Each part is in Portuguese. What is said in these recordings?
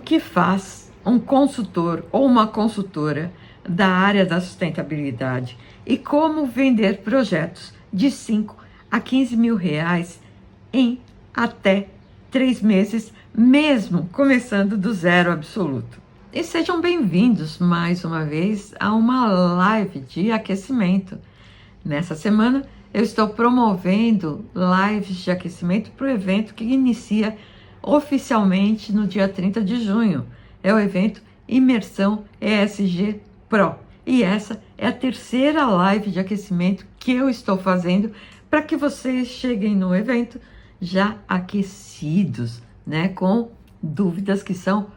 que faz um consultor ou uma consultora da área da sustentabilidade e como vender projetos de 5 a 15 mil reais em até 3 meses, mesmo começando do zero absoluto. E sejam bem-vindos mais uma vez a uma live de aquecimento. Nessa semana eu estou promovendo lives de aquecimento para o evento que inicia oficialmente no dia 30 de junho. É o evento Imersão ESG Pro. E essa é a terceira live de aquecimento que eu estou fazendo para que vocês cheguem no evento já aquecidos, né, com dúvidas que são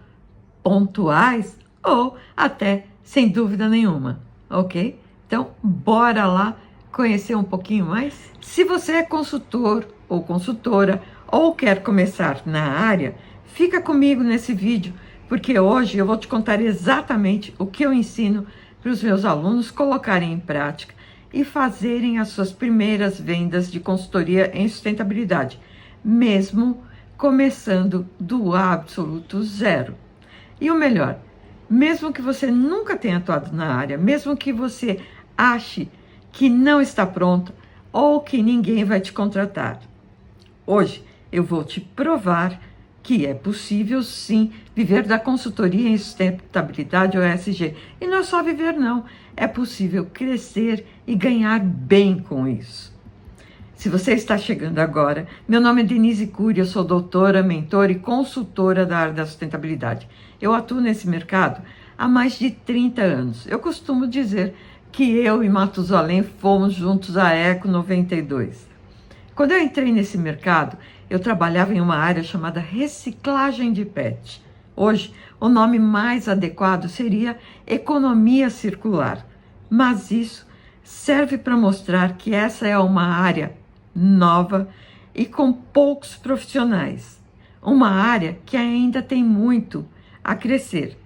pontuais ou até sem dúvida nenhuma, ok? Então, bora lá conhecer um pouquinho mais? Se você é consultor ou consultora ou quer começar na área, fica comigo nesse vídeo, porque hoje eu vou te contar exatamente o que eu ensino para os meus alunos colocarem em prática e fazerem as suas primeiras vendas de consultoria em sustentabilidade, mesmo começando do absoluto zero. E o melhor, mesmo que você nunca tenha atuado na área, mesmo que você ache que não está pronto ou que ninguém vai te contratar, hoje eu vou te provar que é possível sim viver da consultoria em sustentabilidade ou ESG. E não é só viver não, é possível crescer e ganhar bem com isso. Se você está chegando agora, meu nome é Denise Cury, eu sou doutora, mentora e consultora da área da sustentabilidade. Eu atuo nesse mercado há mais de 30 anos. Eu costumo dizer que eu e Matusalém fomos juntos à Eco 92. Quando eu entrei nesse mercado, eu trabalhava em uma área chamada reciclagem de PET. Hoje, o nome mais adequado seria economia circular. Mas isso serve para mostrar que essa é uma área nova e com poucos profissionais. Uma área que ainda tem muito a crescer.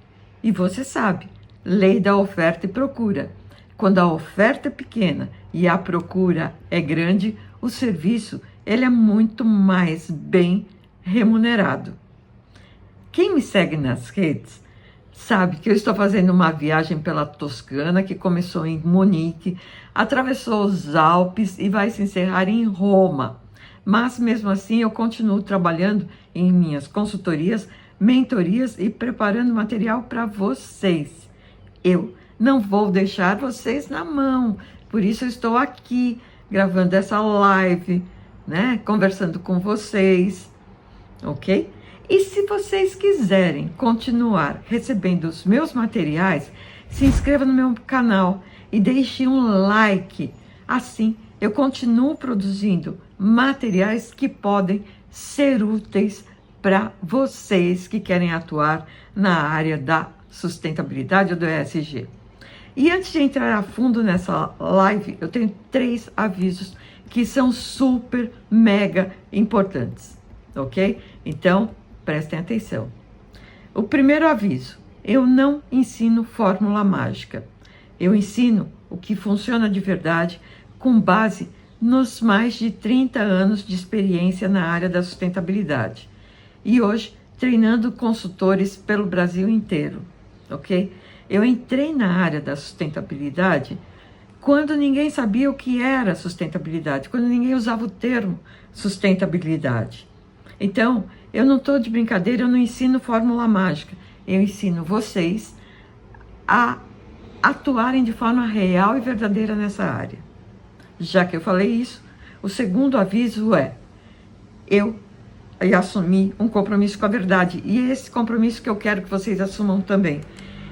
E você sabe, lei da oferta e procura. Quando a oferta é pequena e a procura é grande, o serviço ele é muito mais bem remunerado. Quem me segue nas redes sabe que eu estou fazendo uma viagem pela Toscana, que começou em Munique, atravessou os Alpes e vai se encerrar em Roma. Mas mesmo assim eu continuo trabalhando em minhas consultorias, mentorias e preparando material para vocês. Eu não vou deixar vocês na mão, por isso eu estou aqui gravando essa live, né, conversando com vocês, ok? E se vocês quiserem continuar recebendo os meus materiais, se inscreva no meu canal e deixe um like. Assim, eu continuo produzindo materiais que podem ser úteis para vocês que querem atuar na área da sustentabilidade ou do ESG. E antes de entrar a fundo nessa live, eu tenho 3 avisos que são super, mega importantes, ok? Então, prestem atenção. O primeiro aviso, eu não ensino fórmula mágica. Eu ensino o que funciona de verdade com base nos mais de 30 anos de experiência na área da sustentabilidade. E hoje, treinando consultores pelo Brasil inteiro, ok? Eu entrei na área da sustentabilidade quando ninguém sabia o que era sustentabilidade, quando ninguém usava o termo sustentabilidade. Então, eu não estou de brincadeira, eu não ensino fórmula mágica. Eu ensino vocês a atuarem de forma real e verdadeira nessa área. Já que eu falei isso, o segundo aviso é: eu assumi um compromisso com a verdade. E esse compromisso que eu quero que vocês assumam também.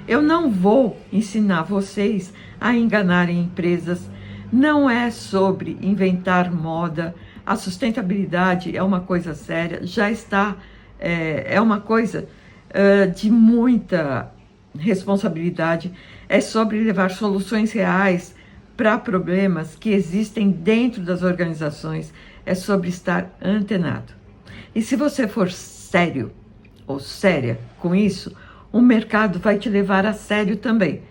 Eu não vou ensinar vocês a enganarem empresas. Não é sobre inventar moda. A sustentabilidade é uma coisa séria, já está, é uma coisa de muita responsabilidade. É sobre levar soluções reais para problemas que existem dentro das organizações. É sobre estar antenado. E se você for sério ou séria com isso, o mercado vai te levar a sério também.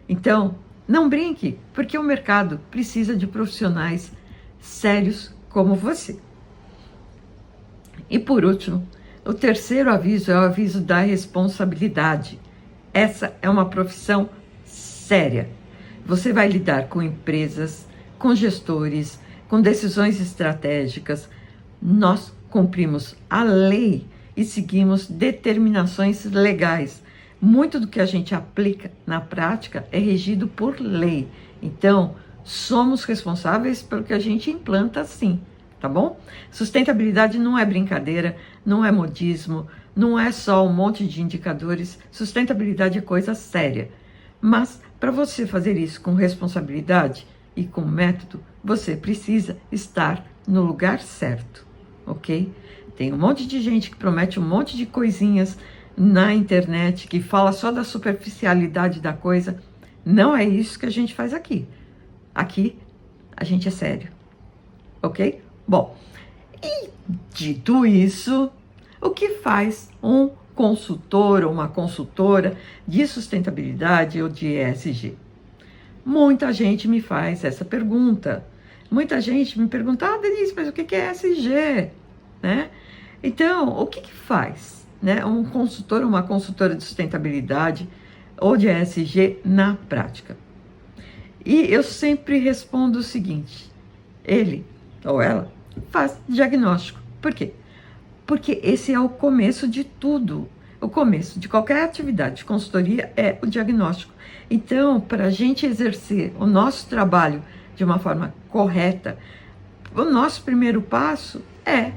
Então, não brinque, porque o mercado precisa de profissionais sérios como você. E por último, O terceiro aviso é o aviso da responsabilidade. Essa é uma profissão séria. Você vai lidar com empresas, com gestores, com decisões estratégicas. Nós cumprimos a lei e seguimos determinações legais. Muito do que a gente aplica na prática é regido por lei. Então, somos responsáveis pelo que a gente implanta, sim, tá bom? Sustentabilidade não é brincadeira, não é modismo, não é só um monte de indicadores. Sustentabilidade é coisa séria. Mas, para você fazer isso com responsabilidade e com método, você precisa estar no lugar certo, ok? Tem um monte de gente que promete um monte de coisinhas na internet, que fala só da superficialidade da coisa. Não é isso que a gente faz aqui. Aqui, a gente é sério, ok? Bom, e dito isso, o que faz um consultor ou uma consultora de sustentabilidade ou de ESG? Muita gente me faz essa pergunta. Muita gente me pergunta, Denise, mas o que é ESG? Né? Então, o que faz, né, um consultor ou uma consultora de sustentabilidade ou de ESG na prática? E eu sempre respondo o seguinte: ele ou ela faz diagnóstico. Por quê? Porque esse é o começo de tudo. O começo de qualquer atividade de consultoria é o diagnóstico. Então, para a gente exercer o nosso trabalho de uma forma correta, o nosso primeiro passo é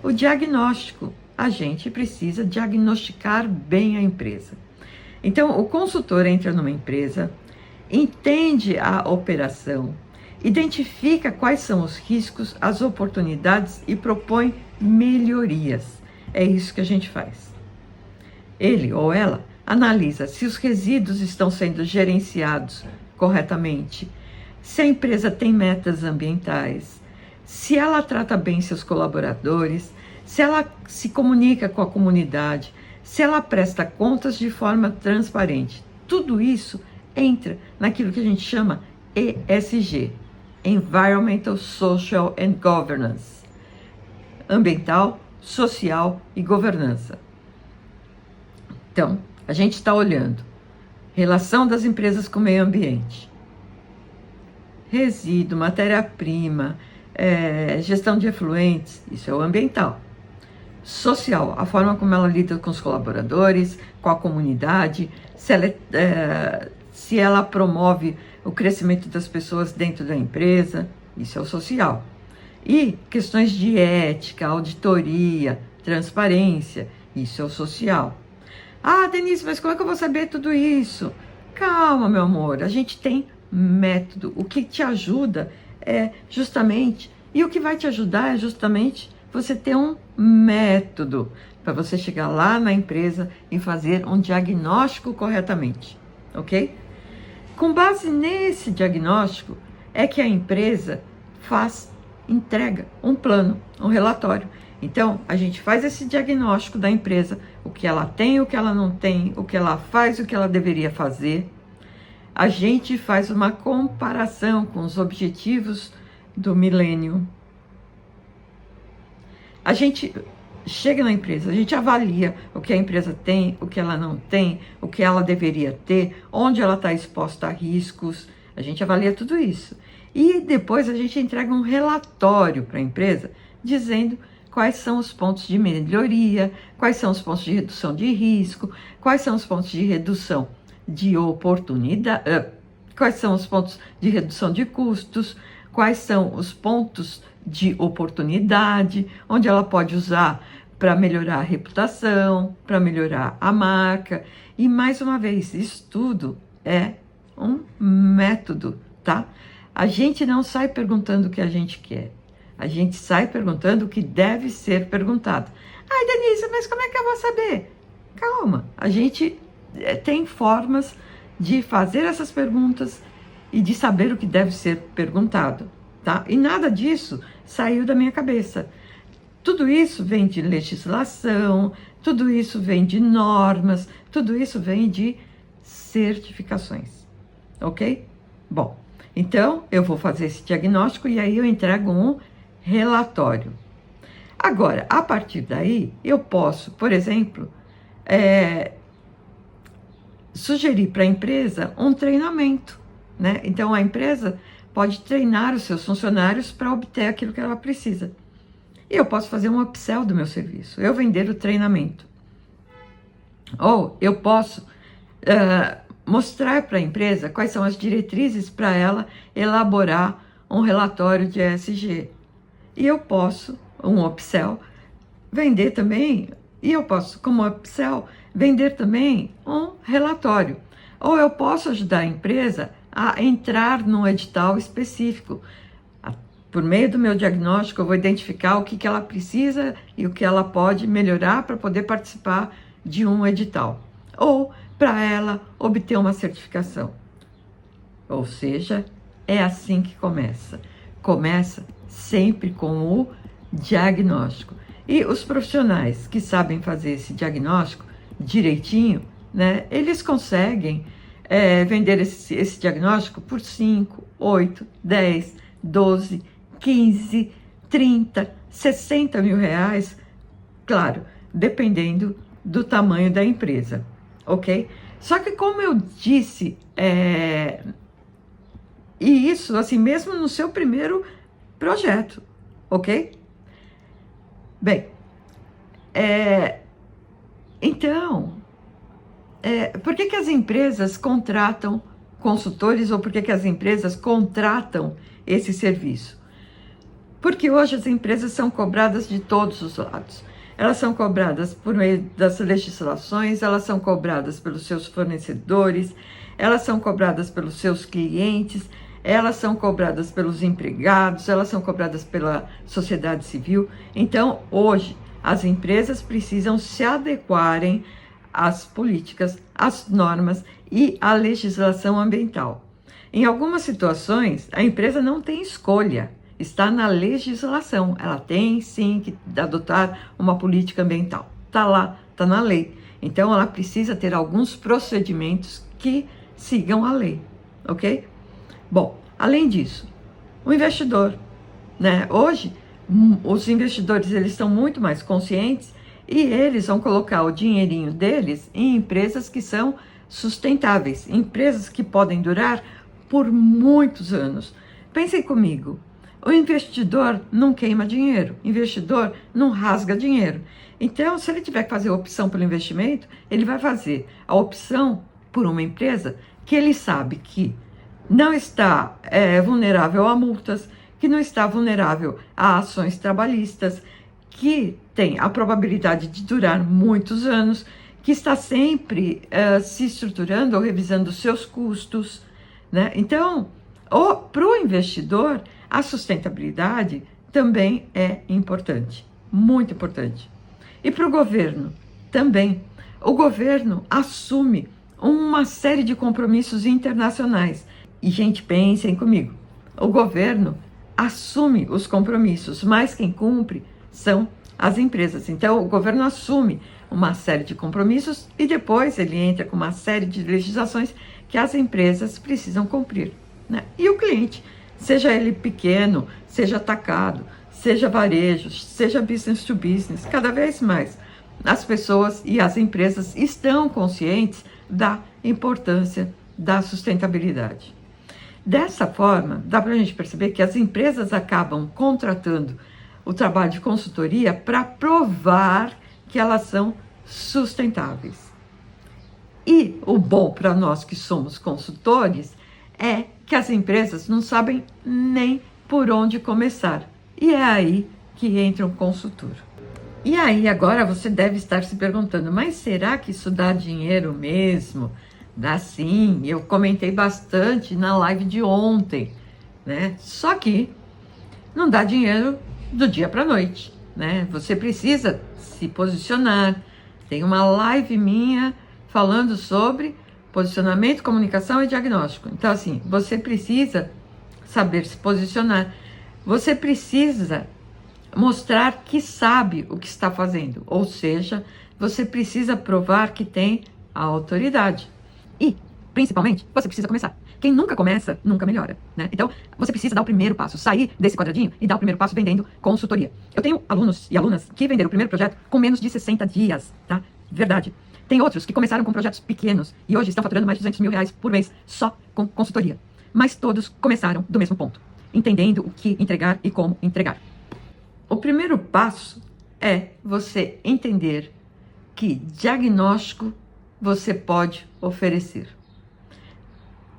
o diagnóstico. A gente precisa diagnosticar bem a empresa. Então, o consultor entra numa empresa, entende a operação, identifica quais são os riscos, as oportunidades e propõe melhorias. É isso que a gente faz. Ele ou ela analisa se os resíduos estão sendo gerenciados corretamente, se a empresa tem metas ambientais, se ela trata bem seus colaboradores, se ela se comunica com a comunidade, se ela presta contas de forma transparente. Tudo isso entra naquilo que a gente chama ESG, Environmental, Social and Governance. Ambiental, social e governança. Então, a gente está olhando relação das empresas com o meio ambiente, resíduo, matéria-prima, gestão de efluentes, isso é o ambiental. Social, a forma como ela lida com os colaboradores, com a comunidade, se ela promove o crescimento das pessoas dentro da empresa, isso é o social. E questões de ética, auditoria, transparência, isso é o social. Denise, mas como é que eu vou saber tudo isso? Calma, meu amor, a gente tem método. O que te ajuda é justamente, e o que vai te ajudar é justamente você ter um método para você chegar lá na empresa e fazer um diagnóstico corretamente, ok? Com base nesse diagnóstico é que a empresa entrega um plano, um relatório. Então, a gente faz esse diagnóstico da empresa, o que ela tem, o que ela não tem, o que ela faz, o que ela deveria fazer. A gente faz uma comparação com os objetivos do milênio. A gente chega na empresa, a gente avalia o que a empresa tem, o que ela não tem, o que ela deveria ter, onde ela está exposta a riscos, a gente avalia tudo isso. E depois a gente entrega um relatório para a empresa, dizendo quais são os pontos de melhoria, quais são os pontos de redução de risco, quais são os pontos de redução de oportunidade, quais são os pontos de redução de custos, quais são os pontos de oportunidade, onde ela pode usar para melhorar a reputação, para melhorar a marca. E mais uma vez, isso tudo é um método, tá? A gente não sai perguntando o que a gente quer. A gente sai perguntando o que deve ser perguntado. Denise, mas como é que eu vou saber? Calma, a gente tem formas de fazer essas perguntas e de saber o que deve ser perguntado, tá? E nada disso saiu da minha cabeça. Tudo isso vem de legislação, tudo isso vem de normas, tudo isso vem de certificações, ok? Bom, então eu vou fazer esse diagnóstico e aí eu entrego um relatório. Agora, a partir daí, eu posso, por exemplo, sugerir para a empresa um treinamento, né? Então, a empresa pode treinar os seus funcionários para obter aquilo que ela precisa. E eu posso fazer um upsell do meu serviço, eu vender o treinamento. Ou eu posso mostrar para a empresa quais são as diretrizes para ela elaborar um relatório de ESG. E eu posso, um upsell, vender também, e eu posso, como upsell, vender também um relatório. Ou eu posso ajudar a empresa a entrar num edital específico. Por meio do meu diagnóstico, eu vou identificar o que ela precisa e o que ela pode melhorar para poder participar de um edital. Ou para ela obter uma certificação. Ou seja, é assim que começa. Começa sempre com o diagnóstico. E os profissionais que sabem fazer esse diagnóstico direitinho, né, eles conseguem vender esse diagnóstico por 5, 8, 10, 12, 15, 30, 60 mil reais, claro, dependendo do tamanho da empresa, ok? Só que como eu disse, e isso assim mesmo no seu primeiro projeto, ok? Bem, então, por que as empresas contratam consultores ou por que as empresas contratam esse serviço? Porque hoje as empresas são cobradas de todos os lados. Elas são cobradas por meio das legislações, elas são cobradas pelos seus fornecedores, elas são cobradas pelos seus clientes, elas são cobradas pelos empregados, elas são cobradas pela sociedade civil. Então, hoje, as empresas precisam se adequarem às políticas, às normas e à legislação ambiental. Em algumas situações, a empresa não tem escolha, está na legislação. Ela tem, sim, que adotar uma política ambiental. Está lá, está na lei. Então, ela precisa ter alguns procedimentos que sigam a lei, ok? Bom, além disso, o investidor, né? Hoje, os investidores eles estão muito mais conscientes e eles vão colocar o dinheirinho deles em empresas que são sustentáveis, empresas que podem durar por muitos anos. Pensem comigo, o investidor não queima dinheiro, o investidor não rasga dinheiro. Então, se ele tiver que fazer opção pelo investimento, ele vai fazer a opção por uma empresa que ele sabe que não está vulnerável a multas, que não está vulnerável a ações trabalhistas, que tem a probabilidade de durar muitos anos, que está sempre se estruturando ou revisando os seus custos, né? Então, para o investidor, a sustentabilidade também é importante, muito importante. E para o governo também. O governo assume uma série de compromissos internacionais. E, gente, pensem comigo, o governo assume os compromissos, mas quem cumpre são as empresas. Então, o governo assume uma série de compromissos e depois ele entra com uma série de legislações que as empresas precisam cumprir, né? E o cliente, seja ele pequeno, seja atacado, seja varejo, seja business to business, cada vez mais as pessoas e as empresas estão conscientes da importância da sustentabilidade. Dessa forma, dá para a gente perceber que as empresas acabam contratando o trabalho de consultoria para provar que elas são sustentáveis. E o bom para nós que somos consultores é que as empresas não sabem nem por onde começar. E é aí que entra um consultor. E aí agora você deve estar se perguntando, mas será que isso dá dinheiro mesmo? Dá sim, eu comentei bastante na live de ontem, né? Só que não dá dinheiro do dia para a noite, né? Você precisa se posicionar. Tem uma live minha falando sobre posicionamento, comunicação e diagnóstico. Então, assim, você precisa saber se posicionar. Você precisa mostrar que sabe o que está fazendo. Ou seja, você precisa provar que tem a autoridade. E principalmente, você precisa começar. Quem nunca começa, nunca melhora, né? Então, você precisa dar o primeiro passo, sair desse quadradinho e dar o primeiro passo vendendo consultoria. Eu tenho alunos e alunas que venderam o primeiro projeto com menos de 60 dias, tá? Verdade. Tem outros que começaram com projetos pequenos e hoje estão faturando mais de R$200 mil por mês só com consultoria. Mas todos começaram do mesmo ponto, entendendo o que entregar e como entregar. O primeiro passo é você entender que diagnóstico você pode oferecer.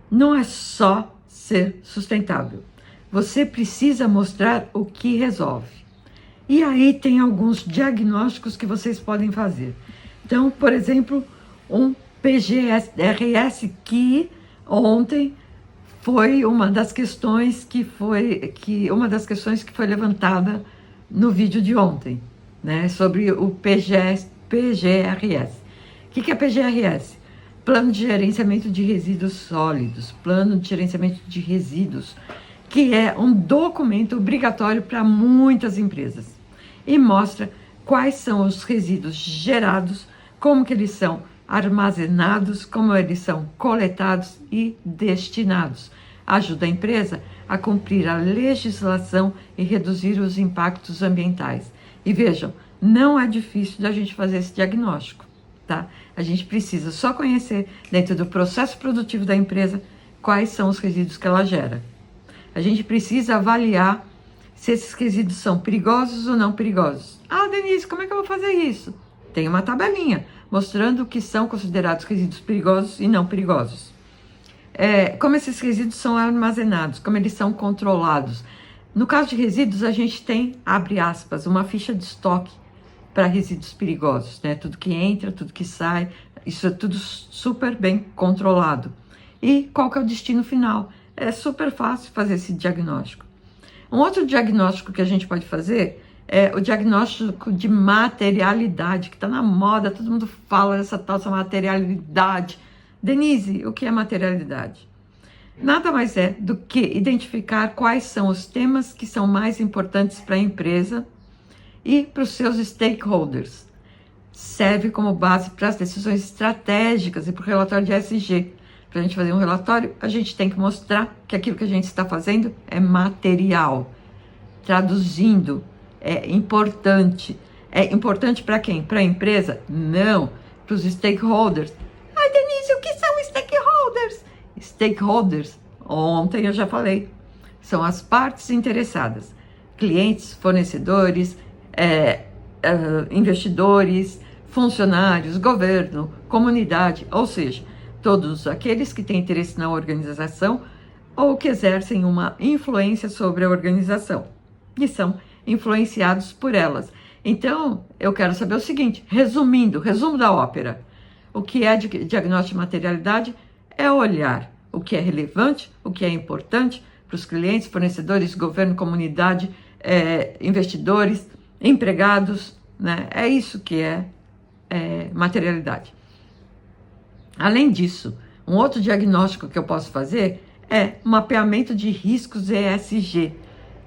Não é só ser sustentável. Você precisa mostrar o que resolve. E aí tem alguns diagnósticos que vocês podem fazer. Então, por exemplo, um PGRS que ontem foi uma das questões que foi levantada no vídeo de ontem, né, sobre o PGRS. O que é PGRS? Plano de Gerenciamento de Resíduos Sólidos, Plano de Gerenciamento de Resíduos, que é um documento obrigatório para muitas empresas e mostra quais são os resíduos gerados, como que eles são armazenados, como eles são coletados e destinados. Ajuda a empresa a cumprir a legislação e reduzir os impactos ambientais. E vejam, não é difícil da gente fazer esse diagnóstico, tá? A gente precisa só conhecer, dentro do processo produtivo da empresa, quais são os resíduos que ela gera. A gente precisa avaliar se esses resíduos são perigosos ou não perigosos. Ah, Denise, como é que eu vou fazer isso? Tem uma tabelinha mostrando o que são considerados resíduos perigosos e não perigosos. Como esses resíduos são armazenados, como eles são controlados. No caso de resíduos, a gente tem, abre aspas, uma ficha de estoque para resíduos perigosos, né? Tudo que entra, tudo que sai, isso é tudo super bem controlado. E qual que é o destino final? É super fácil fazer esse diagnóstico. Um outro diagnóstico que a gente pode fazer é o diagnóstico de materialidade, que está na moda, todo mundo fala dessa tal materialidade. Denise, o que é materialidade? Nada mais é do que identificar quais são os temas que são mais importantes para a empresa e para os seus stakeholders. Serve como base para as decisões estratégicas e para o relatório de ESG. Para a gente fazer um relatório, a gente tem que mostrar que aquilo que a gente está fazendo é material. Traduzindo, é importante. É importante para quem? Para a empresa? Não. Para os stakeholders. Ai, Denise, o que são stakeholders? Stakeholders, ontem eu já falei, são as partes interessadas. Clientes, fornecedores, investidores, funcionários, governo, comunidade, ou seja, todos aqueles que têm interesse na organização ou que exercem uma influência sobre a organização e são influenciados por elas. Então, eu quero saber o seguinte, resumo da ópera. O que é diagnóstico de materialidade é olhar o que é relevante, o que é importante para os clientes, fornecedores, governo, comunidade, investidores, empregados, né? É isso que é materialidade. Além disso, um outro diagnóstico que eu posso fazer é mapeamento de riscos ESG.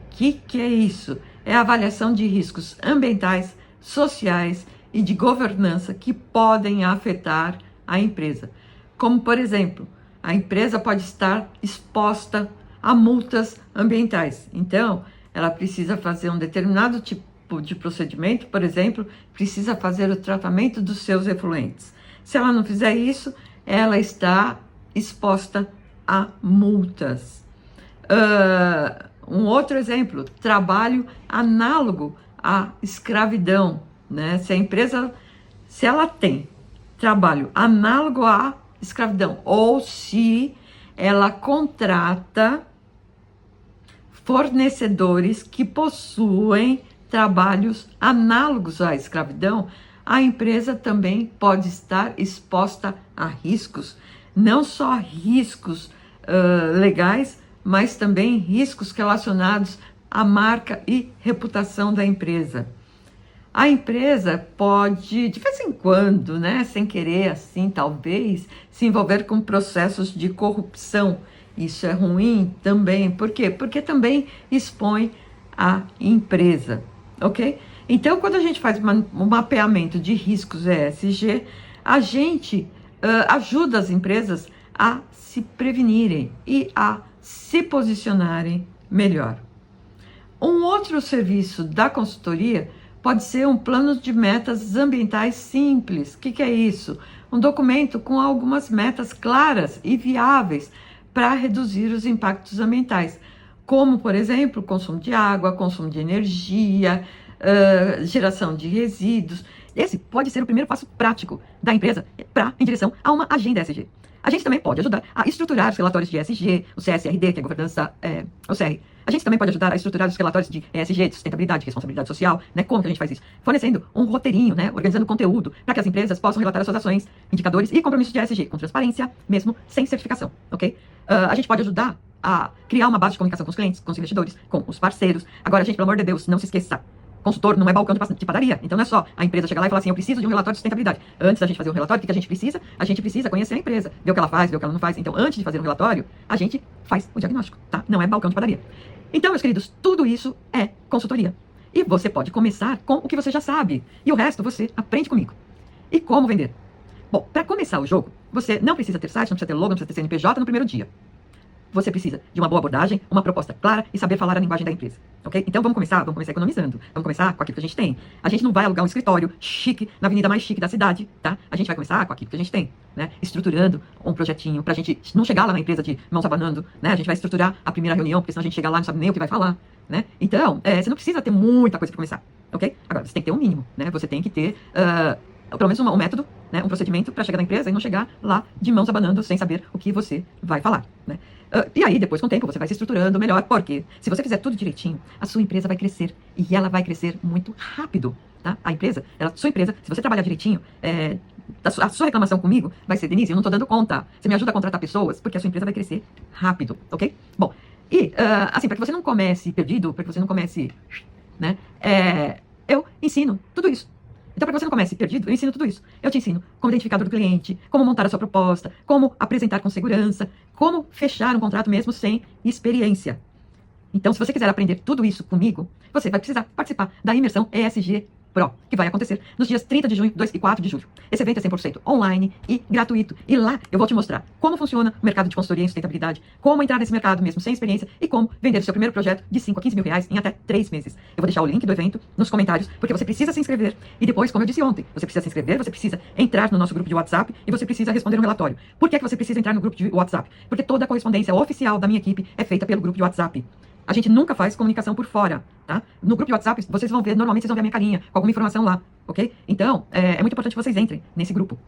O que é isso? É a avaliação de riscos ambientais, sociais e de governança que podem afetar a empresa. Como, por exemplo, a empresa pode estar exposta a multas ambientais. Então, ela precisa fazer um determinado tipo de procedimento, por exemplo, precisa fazer o tratamento dos seus efluentes. Se ela não fizer isso, ela está exposta a multas. Um outro exemplo, trabalho análogo à escravidão, né? Se ela tem trabalho análogo à escravidão, ou se ela contrata fornecedores que possuem trabalhos análogos à escravidão, a empresa também pode estar exposta a riscos, não só riscos legais, mas também riscos relacionados à marca e reputação da empresa. A empresa pode, de vez em quando, né, sem querer, assim, talvez, se envolver com processos de corrupção. Isso é ruim também. Por quê? Porque também expõe a empresa, ok? Então, quando a gente faz um mapeamento de riscos ESG, a gente ajuda as empresas a se prevenirem e a se posicionarem melhor. Um outro serviço da consultoria pode ser um plano de metas ambientais simples. O que é isso? Um documento com algumas metas claras e viáveis para reduzir os impactos ambientais, como, por exemplo, consumo de água, consumo de energia, geração de resíduos. Esse pode ser o primeiro passo prático da empresa em direção a uma agenda ESG. A gente também pode ajudar a estruturar os relatórios de ESG, o CSRD, que é a governança, o CR. A gente também pode ajudar a estruturar os relatórios de ESG, de sustentabilidade, responsabilidade social, né? Como que a gente faz isso? Fornecendo um roteirinho, né? Organizando conteúdo para que as empresas possam relatar as suas ações, indicadores e compromissos de ESG, com transparência, mesmo sem certificação, ok? A gente pode ajudar a criar uma base de comunicação com os clientes, com os investidores, com os parceiros. Agora, gente, pelo amor de Deus, não se esqueça. Consultor não é balcão de padaria. Então não é só a empresa chegar lá e falar assim, eu preciso de um relatório de sustentabilidade. Antes da gente fazer um relatório, o que a gente precisa? A gente precisa conhecer a empresa, ver o que ela faz, ver o que ela não faz. Então, antes de fazer um relatório, a gente faz o diagnóstico, tá? Não é balcão de padaria. Então, meus queridos, tudo isso é consultoria. E você pode começar com o que você já sabe. E o resto você aprende comigo. E como vender? Bom, para começar o jogo, você não precisa ter site, não precisa ter logo, não precisa ter CNPJ no primeiro dia. Você precisa de uma boa abordagem, uma proposta clara e saber falar a linguagem da empresa, ok? Então vamos começar economizando, vamos começar com aquilo que a gente tem. A gente não vai alugar um escritório chique, na avenida mais chique da cidade, tá? A gente vai começar com aquilo que a gente tem, né? Estruturando um projetinho pra gente não chegar lá na empresa de mãos abanando, né? A gente vai estruturar a primeira reunião, porque senão a gente chega lá e não sabe nem o que vai falar, né? Então, você não precisa ter muita coisa pra começar, ok? Agora, você tem que ter um mínimo, né? Você tem que ter pelo menos um método, né? Um procedimento pra chegar na empresa e não chegar lá de mãos abanando sem saber o que você vai falar, né? E aí, depois, com o tempo, você vai se estruturando melhor, porque se você fizer tudo direitinho, a sua empresa vai crescer, e ela vai crescer muito rápido, tá? A empresa, sua empresa, se você trabalhar direitinho, a sua reclamação comigo vai ser, Denise, eu não tô dando conta, você me ajuda a contratar pessoas, porque a sua empresa vai crescer rápido, ok? Bom, e, assim, para que você não comece perdido, para que você não comece, né, eu ensino tudo isso. Então, para que você não comece perdido, eu ensino tudo isso. Eu te ensino como identificador do cliente, como montar a sua proposta, como apresentar com segurança, como fechar um contrato mesmo sem experiência. Então, se você quiser aprender tudo isso comigo, você vai precisar participar da imersão ESG Pro, que vai acontecer nos dias 30 de junho, 2 e 4 de julho. Esse evento é 100% online e gratuito. E lá eu vou te mostrar como funciona o mercado de consultoria em sustentabilidade, como entrar nesse mercado mesmo sem experiência e como vender o seu primeiro projeto de 5 a 15 mil reais em até 3 meses. Eu vou deixar o link do evento nos comentários, porque você precisa se inscrever. E depois, como eu disse ontem, você precisa se inscrever, você precisa entrar no nosso grupo de WhatsApp e você precisa responder um relatório. Por que você precisa entrar no grupo de WhatsApp? Porque toda a correspondência oficial da minha equipe é feita pelo grupo de WhatsApp. A gente nunca faz comunicação por fora, tá? No grupo de WhatsApp, vocês vão ver, normalmente vocês vão ver a minha carinha, com alguma informação lá, ok? Então, é muito importante que vocês entrem nesse grupo.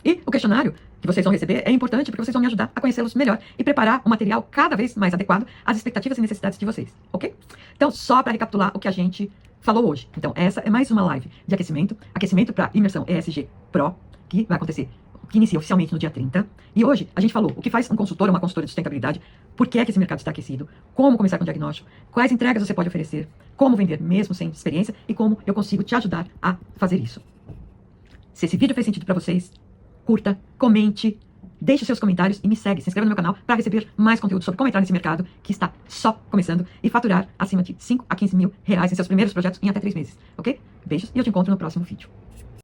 E o questionário que vocês vão receber é importante porque vocês vão me ajudar a conhecê-los melhor e preparar um material cada vez mais adequado às expectativas e necessidades de vocês, ok? Então, só para recapitular o que a gente falou hoje. Então, essa é mais uma live de aquecimento para imersão ESG Pro, que vai acontecer, que inicia oficialmente no dia 30. E hoje a gente falou o que faz um consultor ou uma consultora de sustentabilidade, por que é que esse mercado está aquecido, como começar com o diagnóstico, quais entregas você pode oferecer, como vender mesmo sem experiência e como eu consigo te ajudar a fazer isso. Se esse vídeo fez sentido para vocês, curta, comente, deixe seus comentários e me segue, se inscreva no meu canal para receber mais conteúdo sobre como entrar nesse mercado que está só começando e faturar acima de 5 a 15 mil reais em seus primeiros projetos em até 3 meses, ok? Beijos e eu te encontro no próximo vídeo.